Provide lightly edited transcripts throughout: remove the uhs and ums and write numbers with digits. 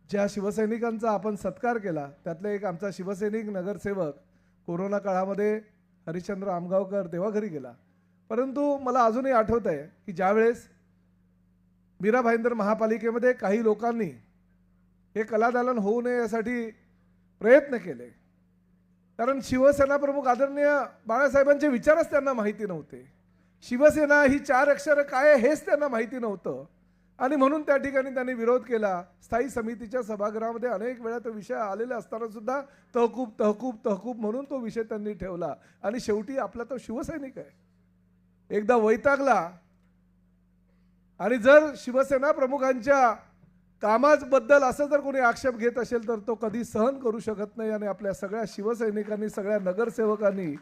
ज्या शिवसैनिकांचा आपण सत्कार केला त्यातले एक आमचा शिवसैनिक नगरसेवक कोरोना काळामध्ये हरिश्चंद्र आमगावकर देवाघरी गेला. परंतु मला अजूनही आठवत आहे की ज्यावेळेस मीरा भाईंदर महापालिकेमध्ये काही लोकांनी हे कलादालन होऊ नये यासाठी प्रयत्न केले, कारण शिवसेना प्रमुख आदरणीय बाळासाहेबांचे विचारच त्यांना माहिती नव्हते. शिवसेना ही 4 अक्षर काय आहे हेच त्यांना माहिती नव्हतं आणि म्हणून त्या ठिकाणी त्यांनी विरोध केला. स्थायी समितीच्या सभागृहामध्ये अनेक वेळा तो विषय आलेला असताना सुद्धा तहकूब तहकूब तहकूब म्हणून तो विषय त्यांनी ठेवला आणि शेवटी आपला तो शिवसैनिक आहे. एकदा वैतागला आणि जर शिवसेना प्रमुखांच्या कामाबद्दल असं जर कोणी आक्षेप घेत असेल तर तो कधी सहन करू शकत नाही. आणि आपल्या सगळ्या शिवसैनिकांनी सगळ्या नगरसेवकांनी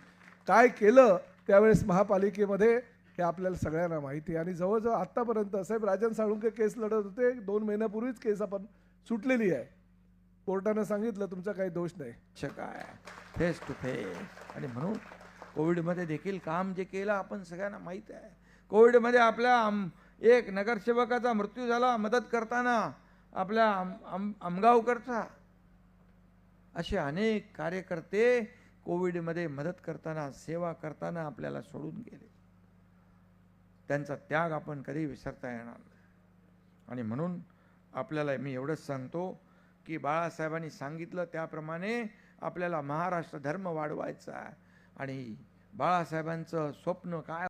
काय केलं त्यावेळेस महापालिकेमध्ये हे आपल्याला सगळ्यांना माहिती आहे. आणि जवळजवळ आत्तापर्यंत साहेब राजन साळुंके केस लढत होते, 2 महिन्यापूर्वीच केस आपण सुटलेली आहे. कोर्टानं सांगितलं तुमचा काही दोष नाही. काय फेस टू फेस. आणि म्हणून कोविडमध्ये देखील काम जे केलं आपण सगळ्यांना माहीत आहे. कोविडमध्ये आपल्या एक नगरसेवकाचा मृत्यू झाला मदत करताना, आपल्या आमगावकरचा. असे अनेक कार्यकर्ते कोविडमध्ये मदत करताना सेवा करताना आपल्याला सोडून गेले. त्यांचा त्याग आपण कधी विसरता येणार नाही. आणि म्हणून आपल्याला मी एवढंच सांगतो की बाळासाहेबांनी सांगितलं त्याप्रमाणे आपल्याला महाराष्ट्र धर्म वाढवायचा आहे. आणि बाळासाहेबांचं स्वप्न काय